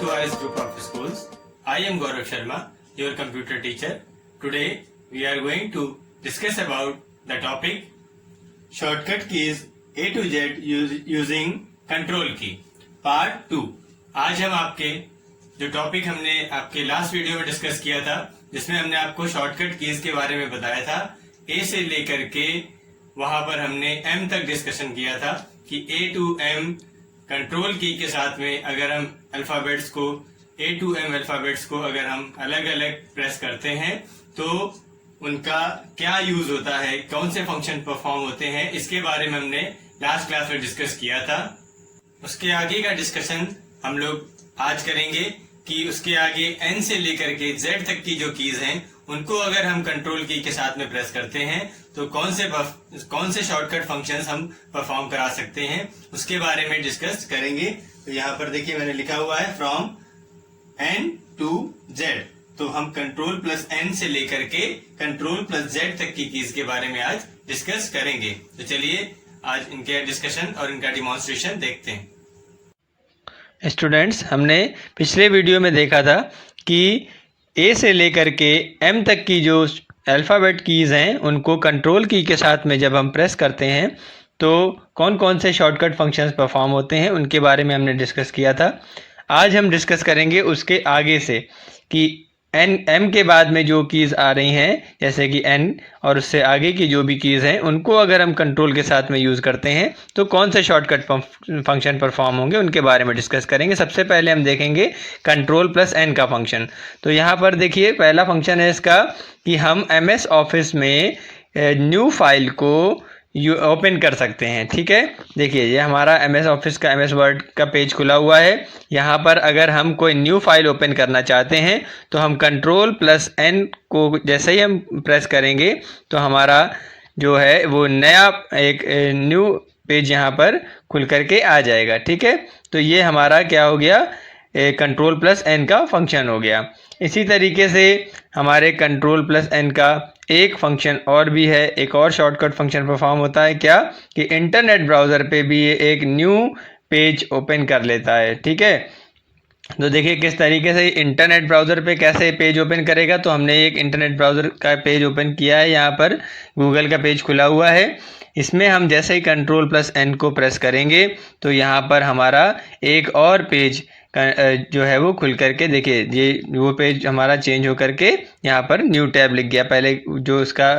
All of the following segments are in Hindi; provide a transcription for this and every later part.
to IS Group of Schools. I am Gaurav Sharma, your computer teacher. Today we are going to discuss about the topic shortcut keys A to Z using control key part 2. आज हम आपके जो टॉपिक हमने आपके लास्ट वीडियो में डिस्कस किया था, जिसमें हमने आपको शॉर्टकट कीज के बारे में बताया था, ए से लेकर के वहां पर हमने एम तक डिस्कशन किया था कि ए टू एम कंट्रोल की के साथ में अगर हम अल्फाबेट्स को ए टू एम अल्फाबेट्स को अगर हम अलग अलग प्रेस करते हैं तो उनका क्या यूज होता है, कौन से फंक्शन परफॉर्म होते हैं, इसके बारे में हमने लास्ट क्लास में डिस्कस किया था। उसके आगे का डिस्कशन हम लोग आज करेंगे कि उसके आगे एन से लेकर के जेड तक की जो कीज हैं उनको अगर हम कंट्रोल की के साथ में प्रेस करते हैं तो कौन से शॉर्टकट फंक्शंस हम परफॉर्म करा सकते हैं, उसके बारे में डिस्कस करेंगे। तो यहाँ पर देखिए मैंने लिखा हुआ है फ्रॉम एन टू जेड, तो हम कंट्रोल प्लस एन से लेकर के कंट्रोल प्लस जेड तक की कीज के बारे में आज डिस्कस करेंगे। तो चलिए आज इनके डिस्कशन और इनका डिमॉन्स्ट्रेशन देखते हैं। स्टूडेंट्स, हमने पिछले वीडियो में देखा था कि ए से लेकर के एम तक की जो अल्फ़ाबेट कीज़ हैं उनको कंट्रोल की के साथ में जब हम प्रेस करते हैं तो कौन कौन से शॉर्टकट फंक्शंस परफॉर्म होते हैं उनके बारे में हमने डिस्कस किया था। आज हम डिस्कस करेंगे उसके आगे से कि एम के बाद में जो कीज़ आ रही हैं, जैसे कि एन और उससे आगे की जो भी कीज़ हैं उनको अगर हम कंट्रोल के साथ में यूज़ करते हैं तो कौन से शॉर्टकट फंक्शन परफॉर्म होंगे उनके बारे में डिस्कस करेंगे। सबसे पहले हम देखेंगे कंट्रोल प्लस एन का फंक्शन। तो यहाँ पर देखिए पहला फंक्शन है इसका कि हम MS ऑफिस में न्यू फाइल को ओपन कर सकते हैं। ठीक है, देखिए ये हमारा MS ऑफिस का MS वर्ड का पेज खुला हुआ है। यहाँ पर अगर हम कोई न्यू फाइल ओपन करना चाहते हैं तो हम कंट्रोल प्लस एन को जैसे ही हम प्रेस करेंगे तो हमारा जो है वो नया एक न्यू पेज यहाँ पर खुल करके आ जाएगा। ठीक है, तो ये हमारा क्या हो गया, कंट्रोल प्लस एन का फंक्शन हो गया। इसी तरीके से हमारे कंट्रोल प्लस एन का एक फंक्शन और भी है, एक और शॉर्टकट फंक्शन परफॉर्म होता है क्या कि इंटरनेट ब्राउज़र पे भी ये एक न्यू पेज ओपन कर लेता है। ठीक है, तो देखिए किस तरीके से इंटरनेट ब्राउज़र पे कैसे पेज ओपन करेगा। तो हमने एक इंटरनेट ब्राउज़र का पेज ओपन किया है, यहाँ पर गूगल का पेज खुला हुआ है। इसमें हम जैसे ही कंट्रोल प्लस एन को प्रेस करेंगे तो यहाँ पर हमारा एक और पेज जो है वो खुल करके देखिए ये वो पेज हमारा चेंज हो करके यहाँ पर न्यू टैब लिख गया। पहले जो उसका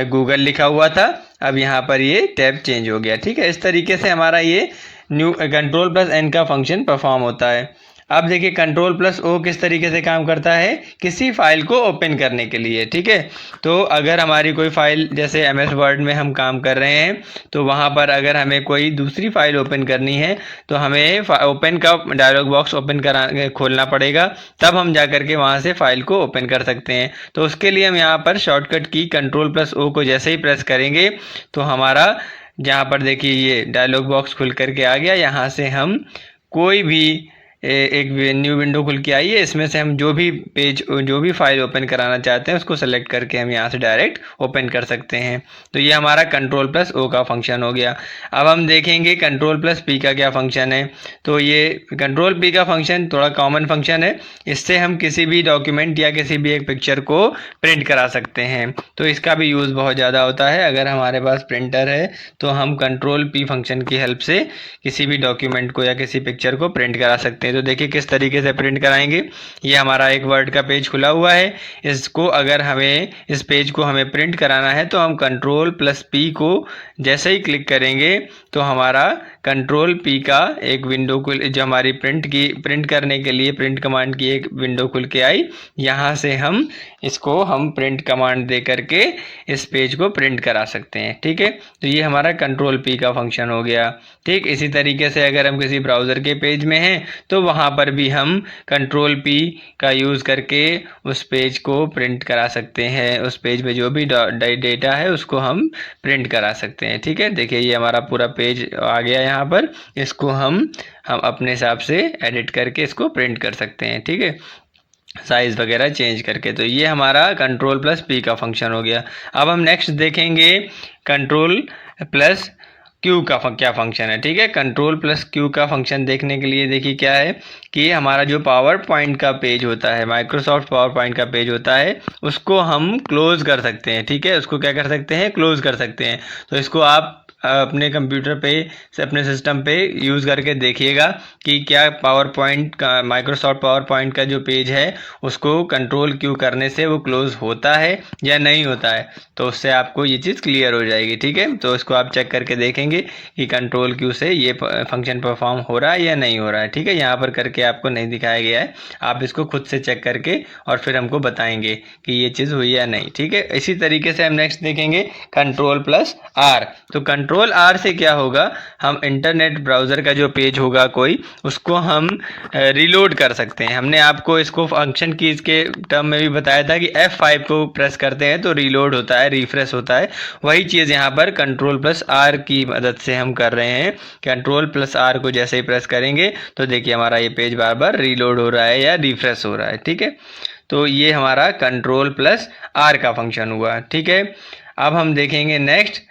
गूगल लिखा हुआ था अब यहाँ पर ये टैब चेंज हो गया। ठीक है, इस तरीके से हमारा ये न्यू कंट्रोल प्लस एन का फंक्शन परफॉर्म होता है। अब देखिए कंट्रोल प्लस ओ किस तरीके से काम करता है, किसी फाइल को ओपन करने के लिए। ठीक है, तो अगर हमारी कोई फाइल जैसे MS वर्ड में हम काम कर रहे हैं तो वहाँ पर अगर हमें कोई दूसरी फाइल ओपन करनी है तो हमें ओपन का डायलॉग बॉक्स खोलना पड़ेगा, तब हम जा कर के वहाँ से फाइल को ओपन कर सकते हैं। तो उसके लिए हम यहाँ पर शॉर्टकट की कंट्रोल प्लस ओ को जैसे ही प्रेस करेंगे तो हमारा जहाँ पर देखिए ये डायलॉग बॉक्स खुल करके आ गया। यहाँ से हम कोई भी एक न्यू विंडो खुल के आई है, इसमें से हम जो भी फाइल ओपन कराना चाहते हैं उसको सेलेक्ट करके हम यहाँ से डायरेक्ट ओपन कर सकते हैं। तो ये हमारा कंट्रोल प्लस ओ का फंक्शन हो गया। अब हम देखेंगे कंट्रोल प्लस पी का क्या फंक्शन है। तो ये कंट्रोल पी का फंक्शन थोड़ा कॉमन फंक्शन है, इससे हम किसी भी डॉक्यूमेंट या किसी भी एक पिक्चर को प्रिंट करा सकते हैं। तो इसका भी यूज़ बहुत ज़्यादा होता है। अगर हमारे पास प्रिंटर है तो हम कंट्रोल पी फंक्शन की हेल्प से किसी भी डॉक्यूमेंट को या किसी पिक्चर को प्रिंट करा सकते हैं। तो देखिए किस तरीके से प्रिंट कराएंगे। ये हमारा एक वर्ड का पेज खुला हुआ है, इसको अगर हमें इस पेज को हमें प्रिंट कराना है तो हम कंट्रोल प्लस पी को जैसे ही क्लिक करेंगे तो हमारा कंट्रोल पी का एक विंडो जो हमारी प्रिंट करने के लिए प्रिंट कमांड की एक विंडो खुल के आई। यहाँ से हम प्रिंट कमांड दे करके इस पेज को प्रिंट करा सकते हैं। ठीक है, तो ये हमारा कंट्रोल पी का फंक्शन हो गया। ठीक, इसी तरीके से अगर हम किसी ब्राउज़र के पेज में हैं तो वहाँ पर भी हम कंट्रोल पी का यूज़ करके उस पेज को प्रिंट करा सकते हैं। उस पेज में जो भी डेटा है उसको हम प्रिंट करा सकते हैं। ठीक है, देखिए ये हमारा पूरा पेज आ गया। यहाँ पर इसको हम अपने हिसाब से एडिट करके इसको प्रिंट कर सकते हैं। ठीक है, साइज़ वगैरह चेंज करके। तो ये हमारा कंट्रोल प्लस पी का फंक्शन हो गया। अब हम नेक्स्ट देखेंगे कंट्रोल प्लस क्यू का क्या फंक्शन है। ठीक है, कंट्रोल प्लस क्यू का फंक्शन देखने के लिए देखिए क्या है कि हमारा जो पावर पॉइंट का पेज होता है, माइक्रोसॉफ्ट पावर पॉइंट का पेज होता है, उसको हम क्लोज कर सकते हैं। ठीक है, उसको क्या कर सकते हैं, क्लोज कर सकते हैं। तो इसको आप अपने कंप्यूटर पे से अपने सिस्टम पे यूज़ करके देखिएगा कि क्या पावर पॉइंट का, माइक्रोसॉफ्ट पावर पॉइंट का जो पेज है उसको कंट्रोल क्यू करने से वो क्लोज होता है या नहीं होता है। तो उससे आपको ये चीज़ क्लियर हो जाएगी। ठीक है, तो इसको आप चेक करके देखेंगे कि कंट्रोल क्यू से ये फंक्शन परफॉर्म हो रहा है या नहीं हो रहा है। ठीक है, यहाँ पर करके आपको नहीं दिखाया गया है, आप इसको खुद से चेक करके और फिर हमको बताएंगे कि ये चीज़ हुई या नहीं। ठीक है, इसी तरीके से हम नेक्स्ट देखेंगे कंट्रोल प्लस आर। तो कंट्रोल आर से क्या होगा, हम इंटरनेट ब्राउज़र का जो पेज होगा कोई, उसको हम रीलोड कर सकते हैं। हमने आपको इसको फंक्शन कीज़ के टर्म में भी बताया था कि F5 को प्रेस करते हैं तो रीलोड होता है, रिफ्रेश होता है। वही चीज़ यहाँ पर कंट्रोल प्लस आर की मदद से हम कर रहे हैं। कंट्रोल प्लस आर को जैसे ही प्रेस करेंगे तो देखिए हमारा ये पेज बार बार रीलोड हो रहा है या रिफ्रेश हो रहा है। ठीक है, तो ये हमारा कंट्रोल प्लस आर का फंक्शन हुआ। ठीक है, अब हम देखेंगे नेक्स्ट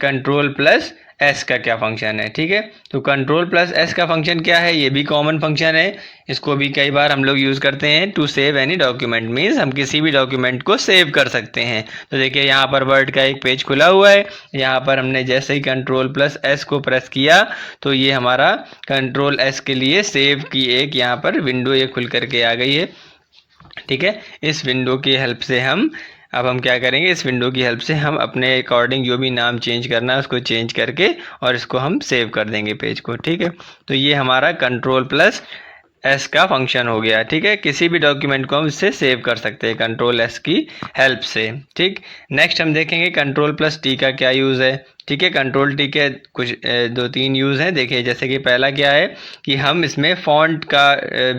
कंट्रोल प्लस एस का क्या फंक्शन है। ठीक है, तो कंट्रोल प्लस एस का फंक्शन क्या है, ये भी कॉमन फंक्शन है। इसको भी कई बार हम लोग यूज़ करते हैं to save any document, means हम किसी भी डॉक्यूमेंट को सेव कर सकते हैं। तो देखिए यहाँ पर वर्ड का एक पेज खुला हुआ है, यहाँ पर हमने जैसे ही कंट्रोल प्लस एस को प्रेस किया तो ये हमारा कंट्रोल एस के लिए सेव की एक यहाँ पर विंडो ये खुल करके आ गई है। ठीक है, इस विंडो की हेल्प से अब हम क्या करेंगे, इस विंडो की हेल्प से हम अपने अकॉर्डिंग जो भी नाम चेंज करना है उसको चेंज करके और इसको हम सेव कर देंगे पेज को। ठीक है, तो ये हमारा कंट्रोल प्लस एस का फंक्शन हो गया। ठीक है, किसी भी डॉक्यूमेंट को हम इससे सेव कर सकते हैं कंट्रोल एस की हेल्प से। ठीक, नेक्स्ट हम देखेंगे कंट्रोल प्लस टी का क्या यूज़ है। ठीक है, कंट्रोल टी के कुछ 2-3 यूज़ हैं। देखिए जैसे कि पहला क्या है कि हम इसमें फॉन्ट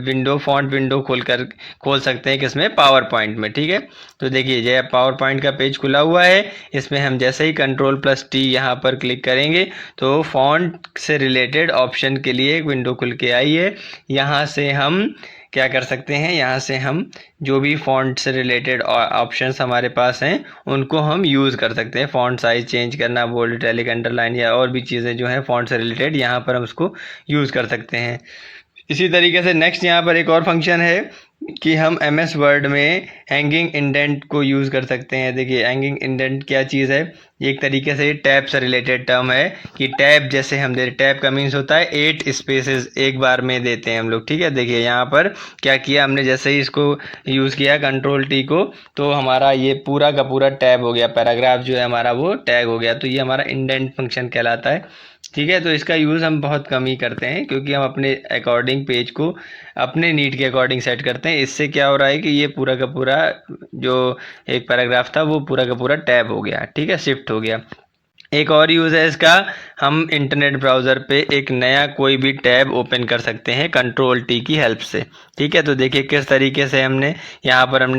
विंडो खोल सकते हैं किसमें, पावर पॉइंट में। ठीक है, तो देखिए ये पावर पॉइंट का पेज खुला हुआ है, इसमें हम जैसे ही कंट्रोल प्लस टी यहाँ पर क्लिक करेंगे तो फॉन्ट से रिलेटेड ऑप्शन के लिए एक विंडो खुल के आई है। यहाँ से हम क्या कर सकते हैं, यहाँ से हम जो भी फॉन्ट से रिलेटेड ऑप्शंस हमारे पास हैं उनको हम यूज़ कर सकते हैं। फॉन्ट साइज चेंज करना, बोल्ड, इटैलिक, अंडरलाइन या और भी चीज़ें जो हैं फॉन्ट से रिलेटेड, यहाँ पर हम उसको यूज़ कर सकते हैं। इसी तरीके से नेक्स्ट यहाँ पर एक और फंक्शन है कि हम MS वर्ड में हैंगिंग इंडेंट को यूज़ कर सकते हैं। देखिए हैंगिंग इंडेंट क्या चीज़ है, एक तरीके से टैब से रिलेटेड टर्म है कि टैब जैसे हम टैब का मीन्स होता है 8 स्पेसेस एक बार में देते हैं हम लोग। ठीक है, देखिए यहाँ पर क्या किया हमने, जैसे ही इसको यूज़ किया कंट्रोल टी को तो हमारा ये पूरा का पूरा टैब हो गया, पैराग्राफ जो है हमारा वो टैग हो गया। तो ये हमारा इंडेंट फंक्शन कहलाता है। ठीक है, तो इसका यूज़ हम बहुत कम ही करते हैं क्योंकि हम अपने अकॉर्डिंग पेज को अपने नीड के अकॉर्डिंग सेट करते हैं। इससे क्या हो रहा है कि ये पूरा का पूरा जो एक पैराग्राफ था वो पूरा का पूरा टैब हो गया। ठीक है, शिफ्ट हो गया। एक और यूज़ है इसका, हम इंटरनेट ब्राउज़र पे एक नया कोई भी टैब ओपन कर सकते हैं कंट्रोल टी की हेल्प से। ठीक है, तो देखिए किस तरीके से हमने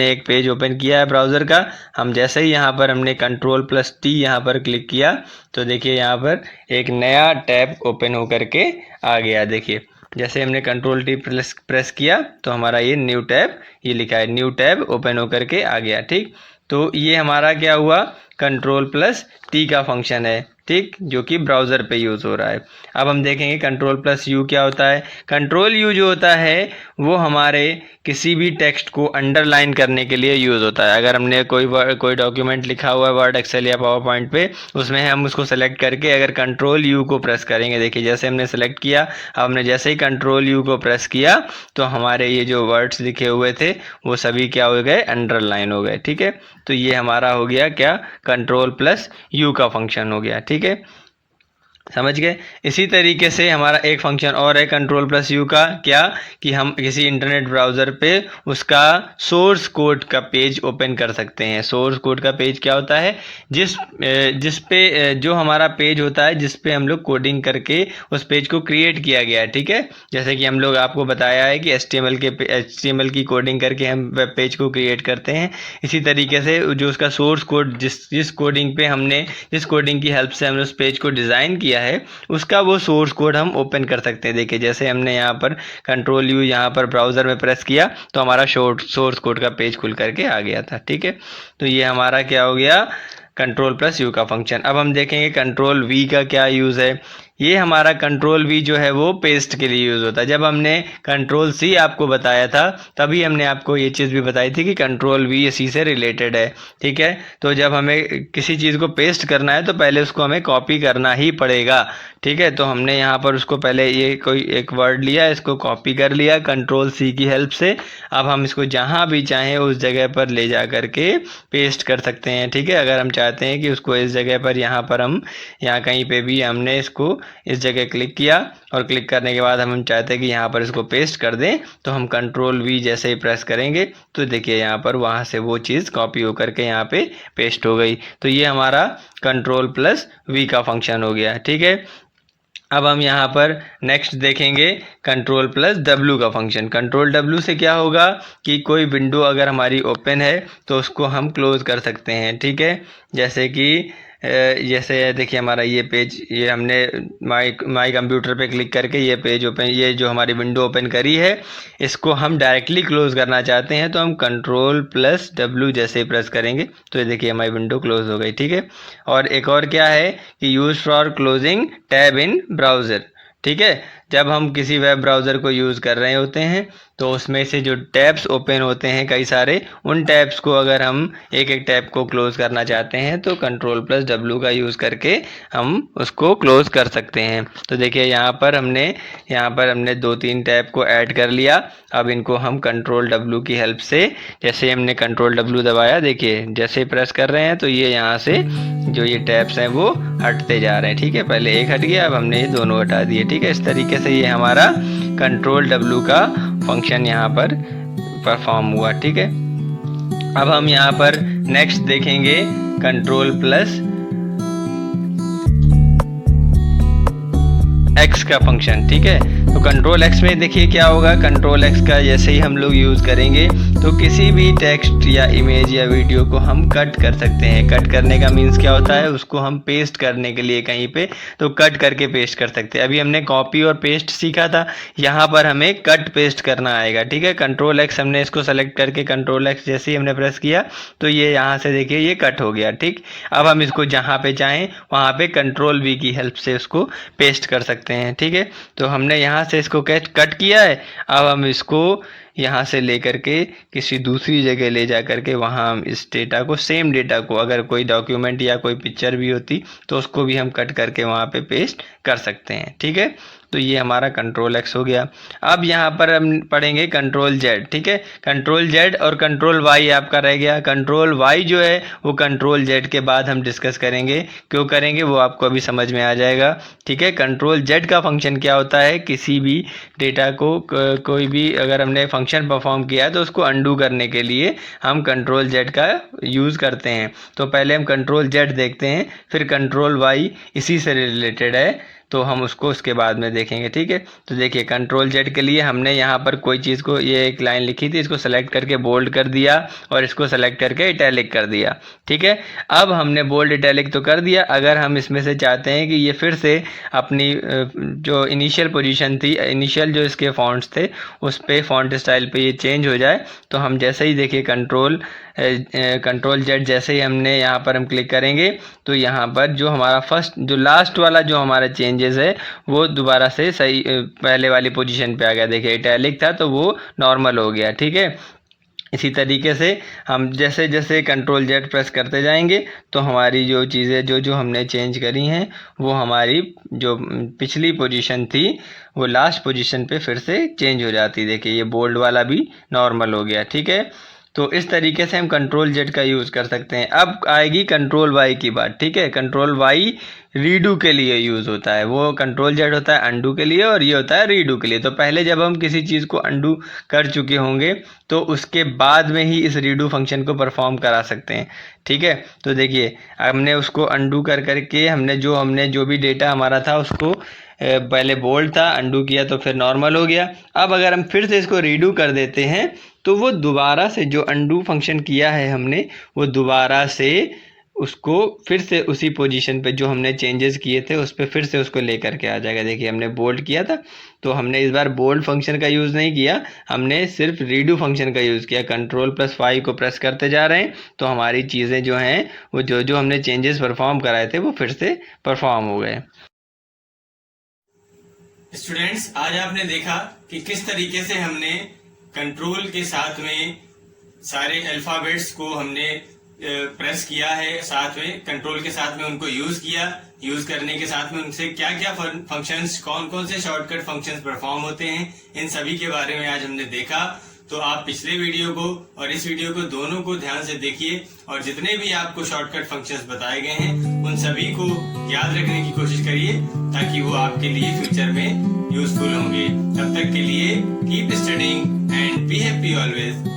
एक पेज ओपन किया है ब्राउज़र का। हम जैसे ही यहाँ पर हमने कंट्रोल प्लस टी यहाँ पर क्लिक किया तो देखिए यहाँ पर एक नया टैब ओपन होकर के आ गया। देखिए जैसे हमने कंट्रोल टी प्रेस किया तो हमारा ये न्यू टैब, ये लिखा है न्यू टैब ओपन होकर के आ गया। ठीक, तो ये हमारा क्या हुआ, कंट्रोल प्लस टी का फंक्शन है। ठीक, जो कि ब्राउज़र पे यूज़ हो रहा है। अब हम देखेंगे कंट्रोल प्लस यू क्या होता है। कंट्रोल यू जो होता है वो हमारे किसी भी टेक्स्ट को अंडरलाइन करने के लिए यूज़ होता है। अगर हमने कोई डॉक्यूमेंट लिखा हुआ है वर्ड, एक्सेल या पावर पॉइंट पे, उसमें हम उसको सेलेक्ट करके अगर कंट्रोल यू को प्रेस करेंगे, देखिए जैसे हमने सेलेक्ट किया, हमने जैसे ही कंट्रोल यू को प्रेस किया तो हमारे ये जो वर्ड्स लिखे हुए थे वो सभी क्या हो गए, अंडरलाइन हो गए। ठीक है, तो ये हमारा हो गया क्या, कंट्रोल प्लस यू का फंक्शन हो गया। ठीक है, समझ गए। इसी तरीके से हमारा एक फंक्शन और है कंट्रोल प्लस यू का, क्या कि हम किसी इंटरनेट ब्राउज़र पे उसका सोर्स कोड का पेज ओपन कर सकते हैं। सोर्स कोड का पेज क्या होता है, जिस पे जो हमारा पेज होता है जिस पे हम लोग कोडिंग करके उस पेज को क्रिएट किया गया है। ठीक है, जैसे कि हम लोग आपको बताया है कि HTML की कोडिंग करके हम वेब पेज को क्रिएट करते हैं। इसी तरीके से जो उसका सोर्स कोड जिस कोडिंग की हेल्प से हमने उस पेज को डिज़ाइन किया है उसका वो सोर्स कोड हम ओपन कर सकते हैं। देखिए जैसे हमने यहाँ पर कंट्रोल यू यहाँ पर ब्राउज़र में प्रेस किया तो हमारा सोर्स कोड का पेज खुल करके आ गया था। ठीक है, तो ये हमारा क्या हो गया, कंट्रोल प्लस यू का फंक्शन। अब हम देखेंगे कंट्रोल वी का क्या यूज़ है। ये हमारा कंट्रोल वी जो है वो पेस्ट के लिए यूज़ होता है। जब हमने कंट्रोल सी आपको बताया था तभी हमने आपको ये चीज़ भी बताई थी कि कंट्रोल वी इसी से रिलेटेड है, ठीक है। तो जब हमें किसी चीज़ को पेस्ट करना है तो पहले उसको हमें कॉपी करना ही पड़ेगा, ठीक है। तो हमने यहाँ पर उसको पहले ये कोई एक वर्ड लिया, इसको कॉपी कर लिया कंट्रोल सी की हेल्प से। अब हम इसको जहाँ भी चाहें उस जगह पर ले जा करके पेस्ट कर सकते हैं, ठीक है। अगर हम चाहते हैं कि उसको इस जगह पर यहाँ पर हम यहाँ कहीं पे भी हमने इसको इस जगह क्लिक किया और क्लिक करने के बाद हम चाहते हैं कि यहाँ पर इसको पेस्ट कर दें, तो हम कंट्रोल वी जैसे ही प्रेस करेंगे तो देखिए यहाँ पर वहाँ से वो चीज़ कॉपी होकर के यहाँ पे पेस्ट हो गई। तो ये हमारा कंट्रोल प्लस वी का फंक्शन हो गया, ठीक है। अब हम यहाँ पर नेक्स्ट देखेंगे कंट्रोल प्लस डब्ल्यू का फंक्शन। कंट्रोल डब्ल्यू से क्या होगा कि कोई विंडो अगर हमारी ओपन है तो उसको हम क्लोज़ कर सकते हैं, ठीक है। जैसे कि जैसे देखिए हमारा ये पेज, ये हमने माई कंप्यूटर पे क्लिक करके ये पेज ओपन, ये जो हमारी विंडो ओपन करी है इसको हम डायरेक्टली क्लोज़ करना चाहते हैं तो हम कंट्रोल प्लस डब्ल्यू जैसे ही प्रेस करेंगे तो ये देखिए हमारी विंडो क्लोज़ हो गई, ठीक है। और एक और क्या है कि use for closing tab in browser, ठीक है। जब हम किसी वेब ब्राउज़र को यूज़ कर रहे होते हैं तो उसमें से जो टैब्स ओपन होते हैं कई सारे, उन टैब्स को अगर हम एक एक टैब को क्लोज़ करना चाहते हैं तो कंट्रोल प्लस डब्ल्यू का यूज़ करके हम उसको क्लोज़ कर सकते हैं। तो देखिए यहाँ पर हमने 2-3 टैब को ऐड कर लिया। अब इनको हम कंट्रोल डब्ल्यू की हेल्प से, जैसे हमने कंट्रोल डब्ल्यू दबाया, देखिए जैसे प्रेस कर रहे हैं तो ये यहाँ से जो ये टैब्स हैं वो हटते जा रहे हैं, ठीक है। पहले एक हट गया, अब हमने ये दोनों हटा दिए, ठीक है। इस तरीके से ये हमारा कंट्रोल डब्ल्यू का फंक्शन यहाँ पर परफॉर्म हुआ, ठीक है। अब हम यहाँ पर नेक्स्ट देखेंगे कंट्रोल प्लस एक्स का फंक्शन, ठीक है। तो कंट्रोल एक्स में देखिए क्या होगा। कंट्रोल एक्स का जैसे ही हम लोग यूज़ करेंगे तो किसी भी टेक्स्ट या इमेज या वीडियो को हम कट कर सकते हैं। कट करने का मीन्स क्या होता है, उसको हम पेस्ट करने के लिए कहीं पे तो कट करके पेस्ट कर सकते हैं। अभी हमने कॉपी और पेस्ट सीखा था, यहाँ पर हमें कट पेस्ट करना आएगा, ठीक है। कंट्रोल एक्स हमने इसको सेलेक्ट करके कंट्रोल एक्स जैसे ही हमने प्रेस किया तो ये यहाँ से देखिए ये कट हो गया, ठीक। अब हम इसको जहाँ पे चाहें वहाँ पे कंट्रोल वी की हेल्प से उसको पेस्ट कर सकते हैं, ठीक है। तो हमने यहाँ से इसको कट किया है। अब हम इसको यहाँ से लेकर के किसी दूसरी जगह ले जा कर के वहाँ हम इस डेटा को, सेम डेटा को, अगर कोई डॉक्यूमेंट या कोई पिक्चर भी होती तो उसको भी हम कट करके वहाँ पे पेस्ट कर सकते हैं, ठीक है। तो ये हमारा कंट्रोल एक्स हो गया। अब यहाँ पर हम पढ़ेंगे कंट्रोल जेड, ठीक है। कंट्रोल जेड और कंट्रोल वाई आपका रह गया। कंट्रोल वाई जो है वो कंट्रोल जेड के बाद हम डिस्कस करेंगे, क्यों करेंगे वो आपको अभी समझ में आ जाएगा, ठीक है। कंट्रोल जेड का फंक्शन क्या होता है, किसी भी डेटा को कोई भी अगर हमने फंक्शन परफॉर्म किया है तो उसको अंडू करने के लिए हम कंट्रोल जेड का यूज़ करते हैं। तो पहले हम कंट्रोल जेड देखते हैं, फिर कंट्रोल वाई इसी से रिलेटेड है तो हम उसको उसके बाद में देखेंगे, ठीक है। तो देखिए कंट्रोल जेड के लिए हमने यहाँ पर कोई चीज़ को, ये एक लाइन लिखी थी, इसको सेलेक्ट करके बोल्ड कर दिया और इसको सेलेक्ट करके इटैलिक कर दिया, ठीक है। अब हमने बोल्ड इटैलिक तो कर दिया, अगर हम इसमें से चाहते हैं कि ये फिर से अपनी जो इनिशियल पोजीशन थी, इनिशियल जो इसके फॉन्ट्स थे उस पे फॉन्ट स्टाइल पे ये चेंज हो जाए, तो हम जैसे ही देखिए कंट्रोल जेड जैसे ही हमने यहाँ पर हम क्लिक करेंगे तो यहाँ पर जो हमारा फर्स्ट जो लास्ट वाला जो हमारा चेंजेस है वो दोबारा से सही पहले वाली पोजीशन पे आ गया। देखिए इटैलिक था तो वो नॉर्मल हो गया, ठीक है। इसी तरीके से हम जैसे जैसे कंट्रोल जेड प्रेस करते जाएंगे तो हमारी जो चीज़ें जो हमने चेंज करी हैं वो हमारी जो पिछली पोजीशन थी वो लास्ट पोजीशन पे फिर से चेंज हो जाती। देखिए ये बोल्ड वाला भी नॉर्मल हो गया, ठीक है। तो इस तरीके से हम कंट्रोल जेड का यूज़ कर सकते हैं। अब आएगी कंट्रोल वाई की बात, ठीक है। कंट्रोल वाई रीडू के लिए यूज़ होता है, वो कंट्रोल जेड होता है अंडू के लिए और ये होता है रीडू के लिए। तो पहले जब हम किसी चीज़ को अंडू कर चुके होंगे तो उसके बाद में ही इस रीडू फंक्शन को परफॉर्म करा सकते हैं, ठीक है। तो देखिए हमने उसको अंडू कर करके हमने जो भी डेटा हमारा था उसको पहले बोल्ड था, अंडू किया तो फिर नॉर्मल हो गया। अब अगर हम फिर से इसको रीडू कर देते हैं तो वो दोबारा से जो अंडू फंक्शन किया है हमने वो दोबारा से उसको फिर से उसी पोजीशन पे जो हमने चेंजेस किए थे उस पर फिर से उसको लेकर के आ जाएगा। देखिए हमने बोल्ड किया था, तो हमने इस बार बोल्ड फंक्शन का यूज़ नहीं किया, हमने सिर्फ रीडू फंक्शन का यूज़ किया। Ctrl+5 को प्रेस करते जा रहे हैं तो हमारी चीज़ें जो हैं वो जो हमने चेंजेस परफॉर्म कराए थे वो फिर से परफॉर्म हो गए। स्टूडेंट्स, आज आपने देखा कि किस तरीके से हमने कंट्रोल के साथ में सारे अल्फाबेट्स को हमने प्रेस किया है, साथ में कंट्रोल के साथ में उनको यूज किया। यूज करने के साथ में उनसे क्या क्या फंक्शंस, कौन कौन से शॉर्टकट फंक्शंस परफॉर्म होते हैं, इन सभी के बारे में आज हमने देखा। तो आप पिछले वीडियो को और इस वीडियो को दोनों को ध्यान से देखिए और जितने भी आपको शॉर्टकट फंक्शंस बताए गए हैं उन सभी को याद रखने की कोशिश करिए ताकि वो आपके लिए फ्यूचर में यूजफुल होंगे। तब तक के लिए keep studying and be happy always.